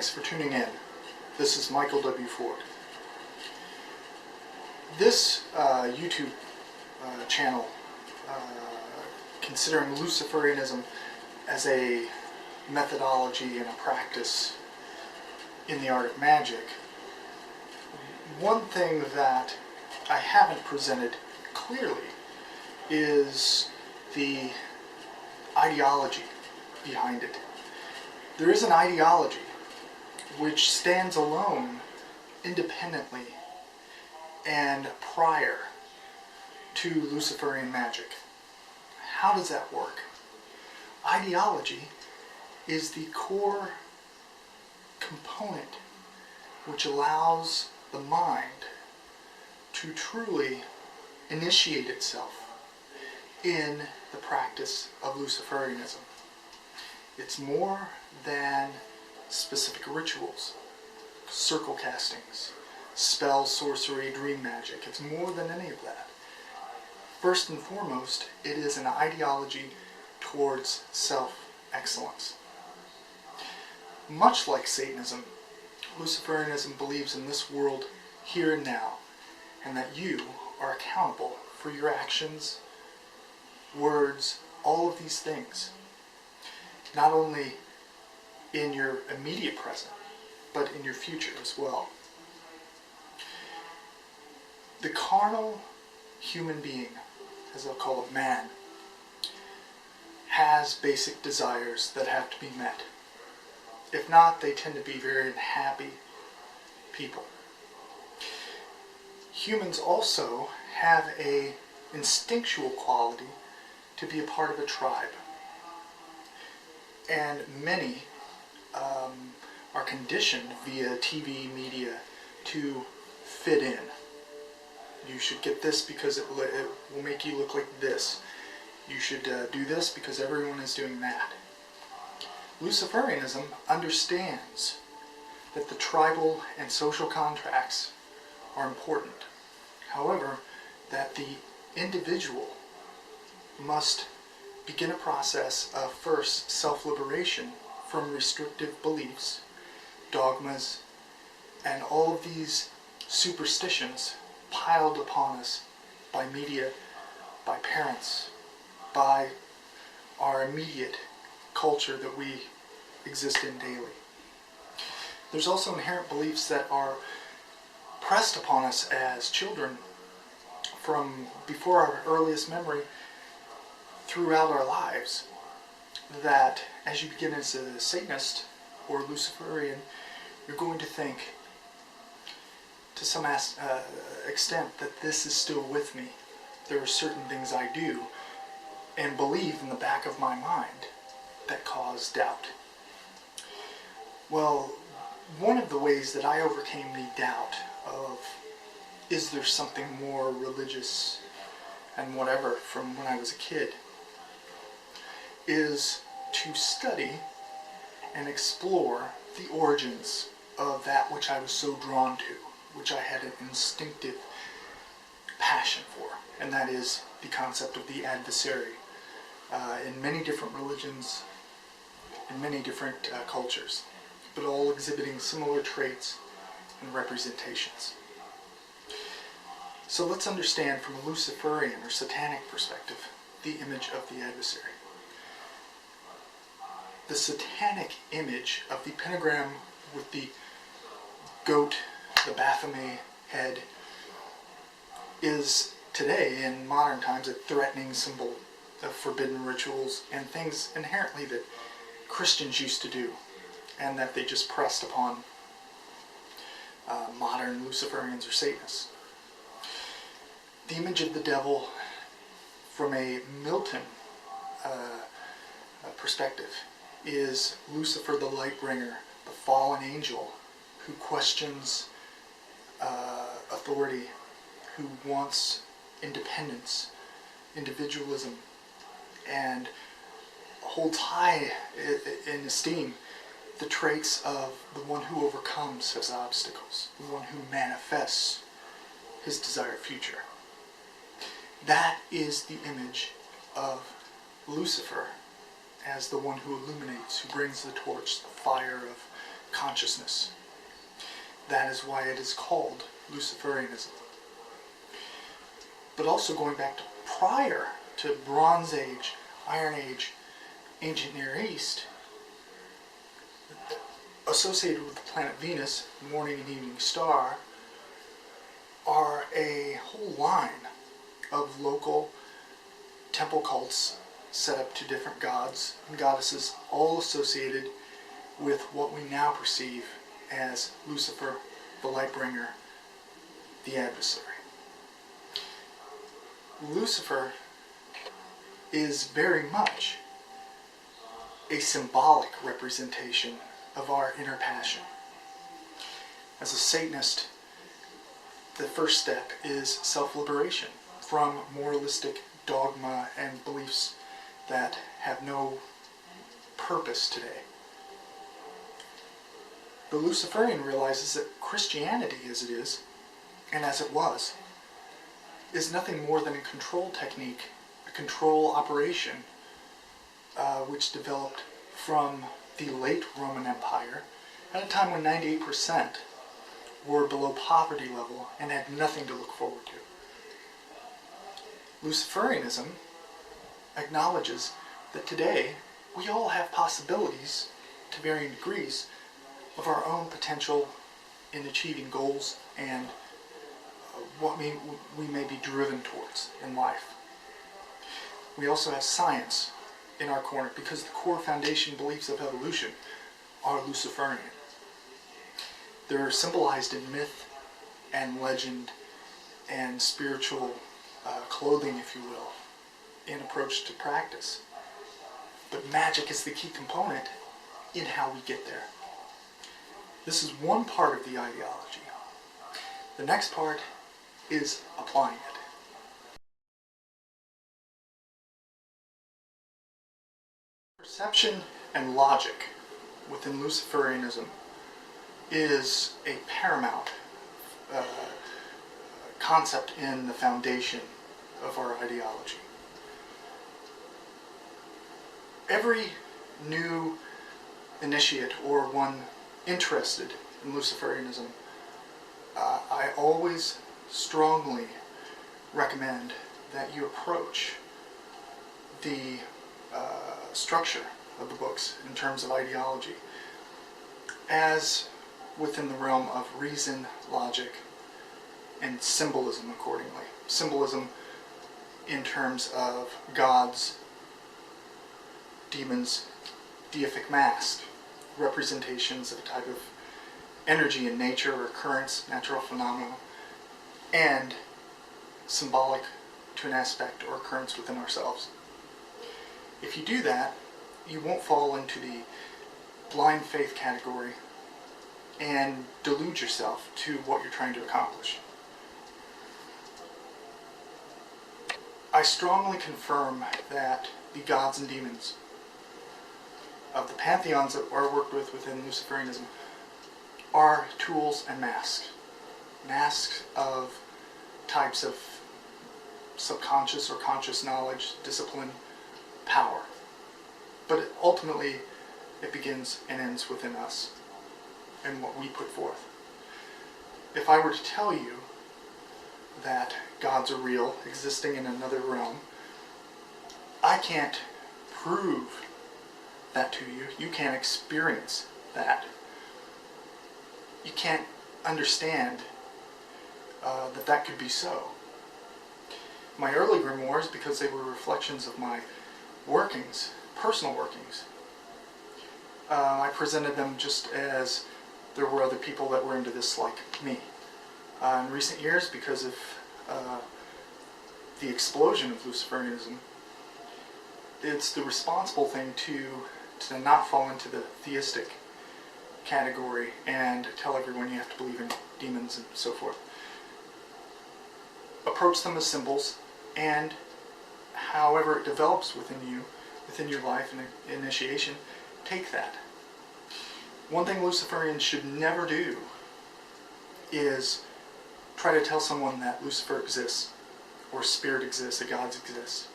Thanks for tuning in. This is Michael W. Ford. This YouTube channel, considering Luciferianism as a methodology and a practice in the art of magic, one thing that I haven't presented clearly is the ideology behind it. There is an ideology which stands alone, independently, and prior to Luciferian magic. How does that work? Ideology is the core component which allows the mind to truly initiate itself in the practice of Luciferianism. It's more than specific rituals, circle castings, spell, sorcery, dream magic. It's more than any of that. First and foremost, it is an ideology towards self-excellence. Much like Satanism, Luciferianism believes in this world here and now, and that you are accountable for your actions, words, all of these things. Not only in your immediate present, but in your future as well. The carnal human being, as I'll call it, man, has basic desires that have to be met. If not, they tend to be very unhappy people. Humans also have an instinctual quality to be a part of a tribe. And many are conditioned via TV media to fit in. You should get this because it will make you look like this. You should do this because everyone is doing that. Luciferianism understands that the tribal and social contracts are important. However, that the individual must begin a process of first self-liberation from restrictive beliefs, dogmas, and all of these superstitions piled upon us by media, by parents, by our immediate culture that we exist in daily. There's also inherent beliefs that are pressed upon us as children from before our earliest memory throughout our lives, that as you begin as a Satanist or Luciferian, you're going to think to some extent that this is still with me. There are certain things I do and believe in the back of my mind that cause doubt. Well, one of the ways that I overcame the doubt of, is there something more religious and whatever from when I was a kid, is to study and explore the origins of that which I was so drawn to, which I had an instinctive passion for, and that is the concept of the adversary in many different religions, in many different cultures, but all exhibiting similar traits and representations. So let's understand from a Luciferian or satanic perspective the image of the adversary. The satanic image of the pentagram with the goat, the Baphomet head, is today, in modern times, a threatening symbol of forbidden rituals and things inherently that Christians used to do and that they just pressed upon modern Luciferians or Satanists. The image of the devil from a Milton perspective is Lucifer the light bringer, the fallen angel who questions authority, who wants independence, individualism, and holds high in esteem the traits of the one who overcomes his obstacles, the one who manifests his desired future. That is the image of Lucifer as the one who illuminates, who brings the torch, the fire of consciousness. That is why it is called Luciferianism. But also going back to prior to Bronze Age, Iron Age, Ancient Near East, associated with the planet Venus, morning and evening star, are a whole line of local temple cults set up to different gods and goddesses, all associated with what we now perceive as Lucifer, the light bringer, the adversary. Lucifer is very much a symbolic representation of our inner passion. As a Satanist, the first step is self-liberation from moralistic dogma and beliefs that have no purpose today. The Luciferian realizes that Christianity, as it is, and as it was, is nothing more than a control technique, a control operation, which developed from the late Roman Empire at a time when 98% were below poverty level and had nothing to look forward to. Luciferianism acknowledges that today we all have possibilities to varying degrees of our own potential in achieving goals and what we may be driven towards in life. We also have science in our corner because the core foundation beliefs of evolution are Luciferian. They're symbolized in myth and legend and spiritual clothing, if you will, in approach to practice. But magic is the key component in how we get there. This is one part of the ideology. The next part is applying it. Perception and logic within Luciferianism is a paramount concept in the foundation of our ideology. Every new initiate or one interested in Luciferianism, I always strongly recommend that you approach the structure of the books in terms of ideology as within the realm of reason, logic, and symbolism accordingly. Symbolism in terms of gods, demons, deific mask, representations of a type of energy in nature or occurrence, natural phenomena, and symbolic to an aspect or occurrence within ourselves. If you do that, you won't fall into the blind faith category and delude yourself to what you're trying to accomplish. I strongly confirm that the gods and demons of the pantheons that are worked with within Luciferianism are tools and masks. Masks of types of subconscious or conscious knowledge, discipline, power. But ultimately, it begins and ends within us and what we put forth. If I were to tell you that gods are real, existing in another realm, I can't prove that to you. You can't experience that. You can't understand that could be so. My early grimoires, because they were reflections of my workings, personal workings, I presented them just as there were other people that were into this like me. In recent years, because of the explosion of Luciferianism, it's the responsible thing to not fall into the theistic category and tell everyone you have to believe in demons and so forth. Approach them as symbols, and however it develops within you, within your life and initiation, take that. One thing Luciferians should never do is try to tell someone that Lucifer exists, or spirit exists, that gods exist.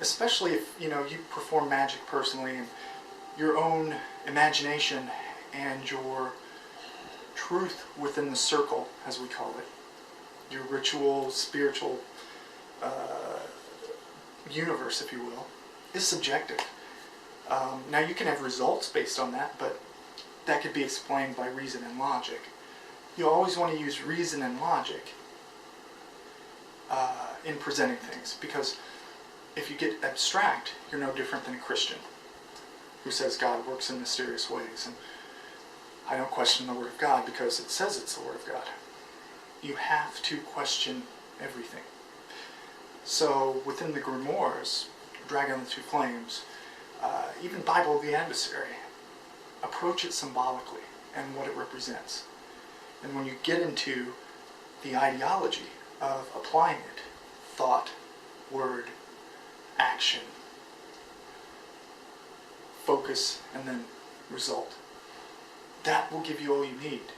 Especially if you perform magic personally and your own imagination and your truth within the circle, as we call it, your ritual, spiritual universe, if you will, is subjective. Now you can have results based on that, but that could be explained by reason and logic. You always want to use reason and logic in presenting things, because if you get abstract, you're no different than a Christian who says God works in mysterious ways, and I don't question the Word of God because it says it's the Word of God. You have to question everything. So within the grimoires, Dragon of the Two Flames, even Bible of the Adversary, approach it symbolically and what it represents. And when you get into the ideology of applying it, thought, word, action, focus, and then result, that will give you all you need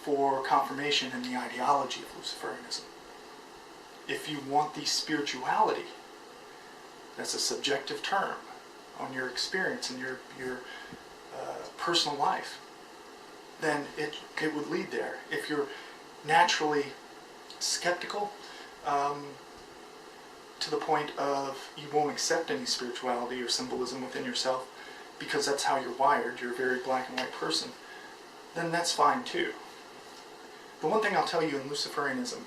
for confirmation in the ideology of Luciferianism. If you want the spirituality, that's a subjective term on your experience and your personal life, then it would lead there. If you're naturally skeptical to the point of you won't accept any spirituality or symbolism within yourself because that's how you're wired, you're a very black and white person, then that's fine too. The one thing I'll tell you in Luciferianism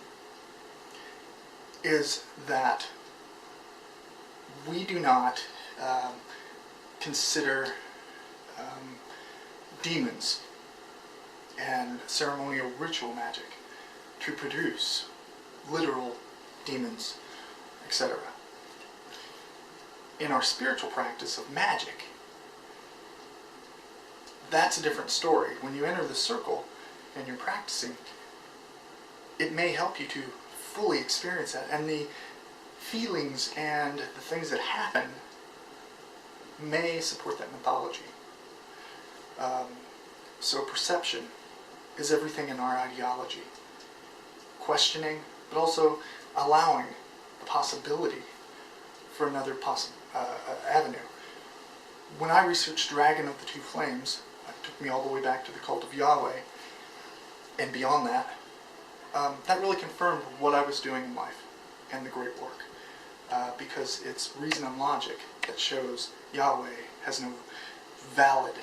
is that we do not consider demons and ceremonial ritual magic to produce literal demons, etc. In our spiritual practice of magic, that's a different story. When you enter the circle and you're practicing, it may help you to fully experience that, and the feelings and the things that happen may support that mythology. So perception is everything in our ideology. Questioning, but also allowing the possibility for another avenue. When I researched Dragon of the Two Flames, it took me all the way back to the cult of Yahweh, and beyond that, that really confirmed what I was doing in life and the great work. Because it's reason and logic that shows Yahweh has no valid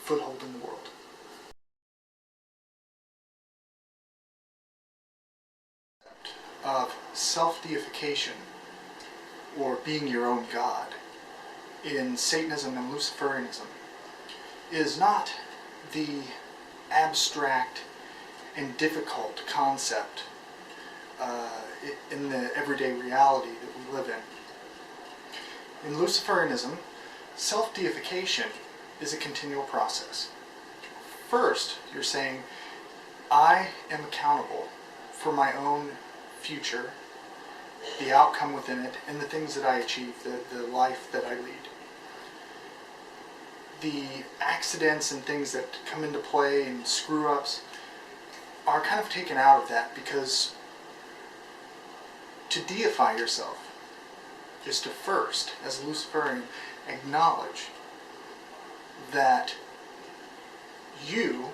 foothold in the world. Of self-deification, or being your own God, in Satanism and Luciferianism, is not the abstract and difficult concept in the everyday reality that we live in. In Luciferianism, self-deification is a continual process. First, you're saying, I am accountable for my own future, the outcome within it, and the things that I achieve, the life that I lead. The accidents and things that come into play and screw-ups are kind of taken out of that, because to deify yourself is to first, as a Luciferian, acknowledge that you,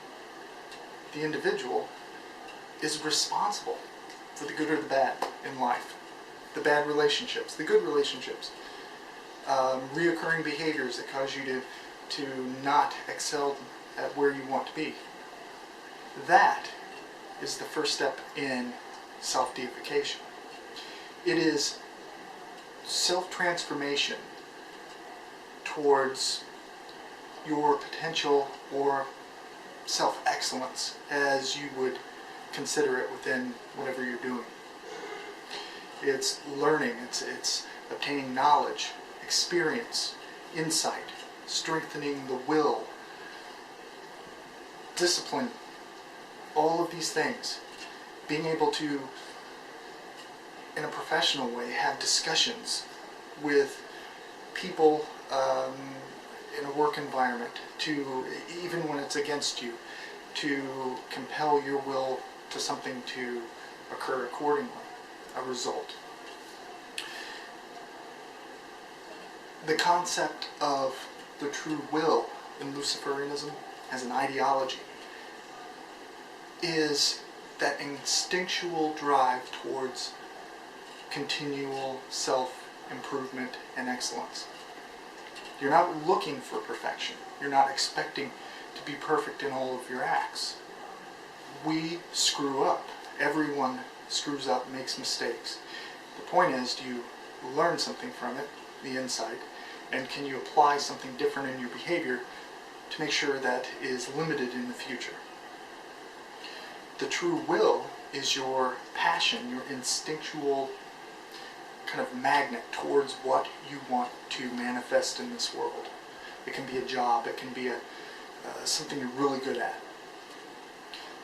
the individual, is responsible for the good or the bad in life. The bad relationships, the good relationships, reoccurring behaviors that cause you to not excel at where you want to be. That is the first step in self-deification. It is self-transformation towards your potential or self-excellence, as you would consider it within whatever you're doing. It's learning, it's obtaining knowledge, experience, insight, strengthening the will, discipline, all of these things. Being able to, in a professional way, have discussions with people in a work environment, to, even when it's against you, to compel your will to something to occur accordingly, a result. The concept of the true will in Luciferianism as an ideology is that instinctual drive towards continual self-improvement and excellence. You're not looking for perfection. You're not expecting to be perfect in all of your acts. We screw up. Everyone screws up, makes mistakes. The point is, do you learn something from it, the insight, and can you apply something different in your behavior to make sure that is limited in the future? The true will is your passion, your instinctual kind of magnet towards what you want to manifest in this world. It can be a job, it can be something you're really good at.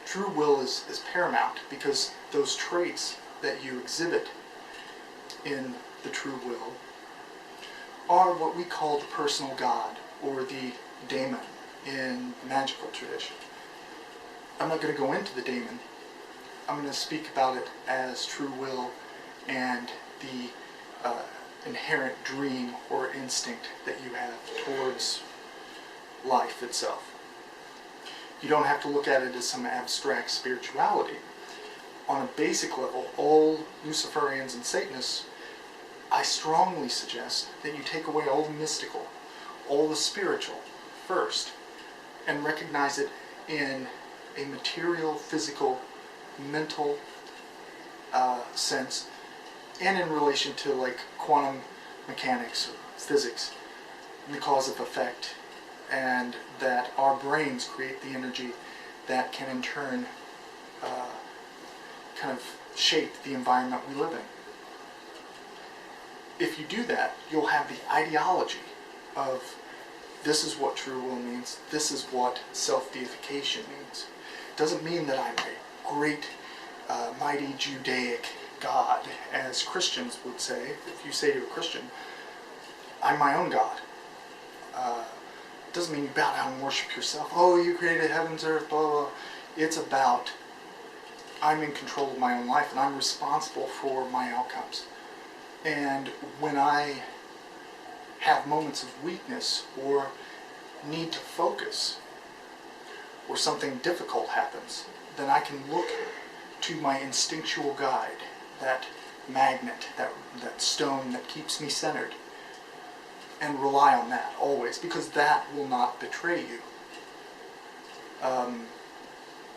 True will is paramount because those traits that you exhibit in the true will are what we call the personal God or the daemon in the magical tradition. I'm not going to go into the daemon. I'm going to speak about it as true will and the inherent dream or instinct that you have towards life itself. You don't have to look at it as some abstract spirituality. On a basic level, all Luciferians and Satanists, I strongly suggest that you take away all the mystical, all the spiritual first, and recognize it in a material, physical, mental sense, and in relation to like quantum mechanics or physics, the cause of effect, and that our brains create the energy that can in turn kind of shape the environment we live in. If you do that, you'll have the ideology of this is what true will means, this is what self-deification means. It doesn't mean that I'm a great, mighty Judaic God, as Christians would say. If you say to a Christian, I'm my own God. It doesn't mean you bow down and worship yourself. Oh, you created heavens, earth, blah, blah. It's about I'm in control of my own life and I'm responsible for my outcomes. And when I have moments of weakness or need to focus or something difficult happens, then I can look to my instinctual guide, that magnet, that stone that keeps me centered, and rely on that always, because that will not betray you.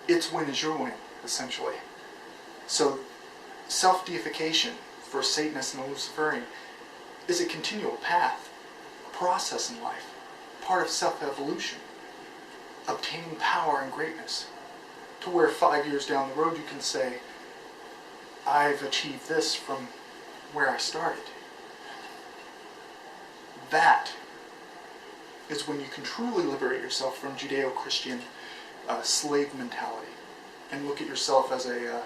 Its win is your win, essentially. So self-deification for Satanists and Luciferian is a continual path, a process in life, part of self-evolution, obtaining power and greatness, to where 5 years down the road you can say, I've achieved this from where I started. That is when you can truly liberate yourself from Judeo-Christian slave mentality and look at yourself as a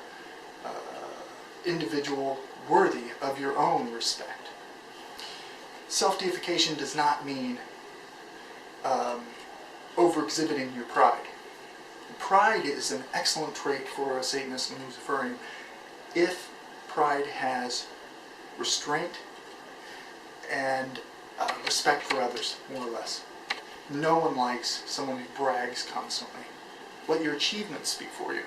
individual worthy of your own respect. Self-deification does not mean over-exhibiting your pride. Pride is an excellent trait for a Satanist and Luciferian if pride has restraint and respect for others, more or less. No one likes someone who brags constantly. Let your achievements speak for you.